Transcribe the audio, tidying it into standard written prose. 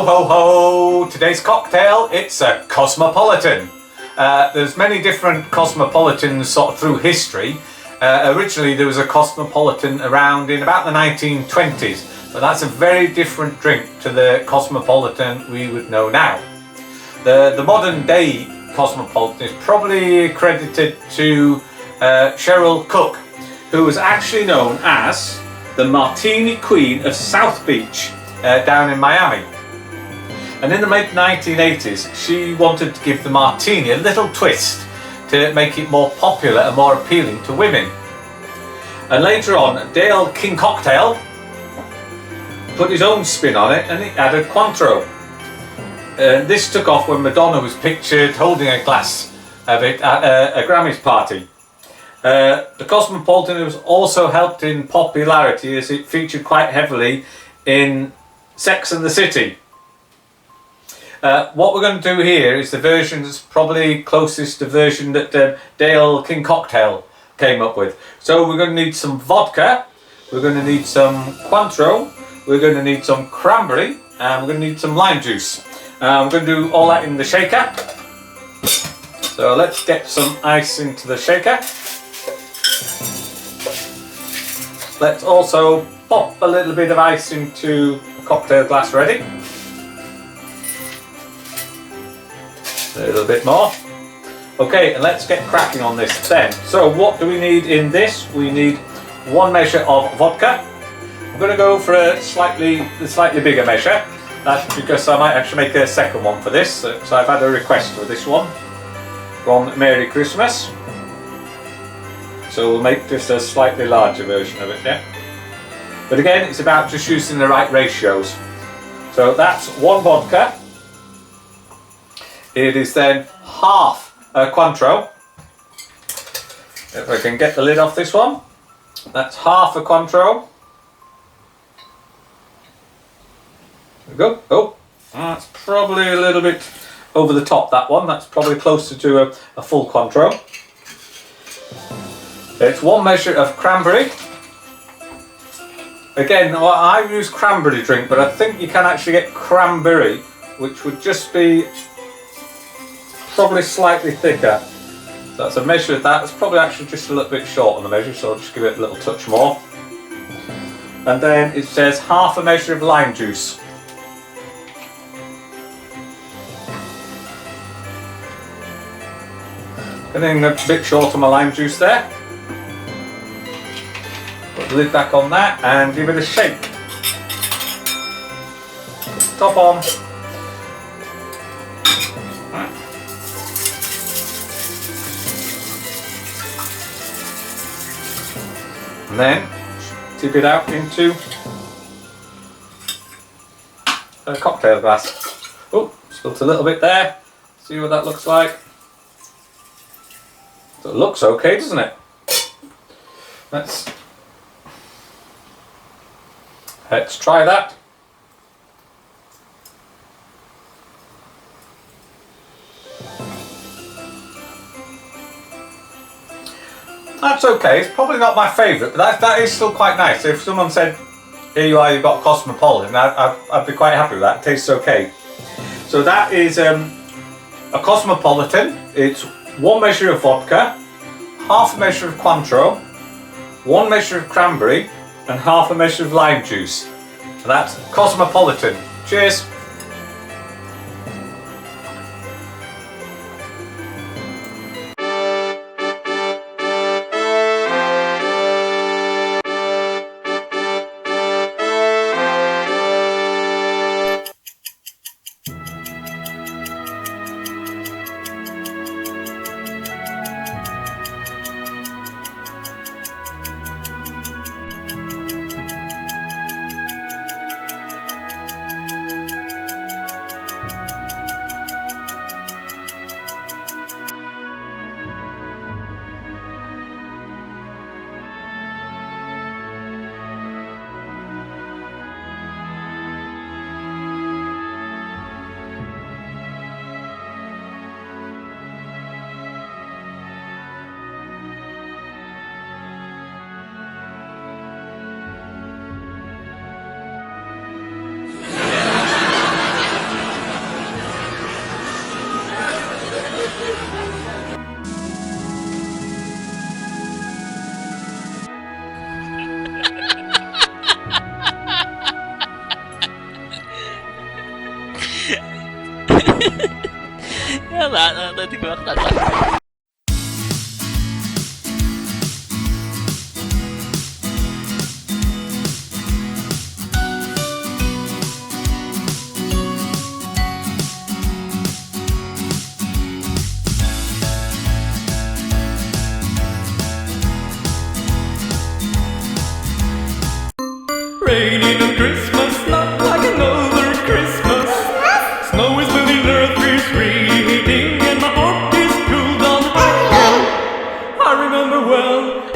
Ho ho ho! Today's cocktail, it's a Cosmopolitan. There's many different Cosmopolitans sort of through history. Originally there was a Cosmopolitan around in about the 1920s, but that's a very different drink to the Cosmopolitan we would know now. The modern day Cosmopolitan is probably credited to Cheryl Cook, who was actually known as the Martini Queen of South Beach down in Miami. And in the mid 1980s she wanted to give the martini a little twist to make it more popular and more appealing to women. And later on Dale Kincocktail put his own spin on it and he added Cointreau. This took off when Madonna was pictured holding a glass of it at a Grammys party. The Cosmopolitan was also helped in popularity as it featured quite heavily in Sex and the City. What we're going to do here is the version that's probably closest to the version that Dale Kincocktail came up with. So we're going to need some vodka, we're going to need some Cointreau, we're going to need some cranberry, and we're going to need some lime juice. I'm going to do all that in the shaker. So let's get some ice into the shaker. Let's also pop a little bit of ice into a cocktail glass ready. A little bit more. Okay, and let's get cracking on this then. So what do we need in this? We need 1 measure of vodka. I'm going to go for a slightly bigger measure. That's because I might actually make a second one for this. So I've had a request for this one from Merry Christmas. So we'll make just a slightly larger version of it, yeah? But again, it's about just using the right ratios. So that's 1 vodka. It is then half a Cointreau. If I can get the lid off this one. That's half a Cointreau. There we go. Oh, that's probably a little bit over the top, that one. That's probably closer to a full Cointreau. It's 1 measure of cranberry. Again, well, I use cranberry drink, but I think you can actually get cranberry, which would just be probably slightly thicker. So that's a measure of that. It's probably actually just a little bit short on the measure, so I'll just give it a little touch more. And then it says half a measure of lime juice. Getting a bit short on my lime juice there. Put the lid back on that and give it a shake. Top on. And then tip it out into a cocktail glass. Oh, spilt a little bit there. See what that looks like. So it looks okay, doesn't it? Let's try that. That's okay. It's probably not my favourite, but that is still quite nice. If someone said, "Here you are, you've got Cosmopolitan," I'd be quite happy with that. It tastes okay. So that is a Cosmopolitan. It's 1 measure of vodka, half a measure of Cointreau, 1 measure of cranberry, and half a measure of lime juice. And that's Cosmopolitan. Cheers! Wala, hindi ko nakatata. Raining on Christmas, not like another Christmas. Snow is melting, earth is raining, and my heart is cooled on hell. I remember well,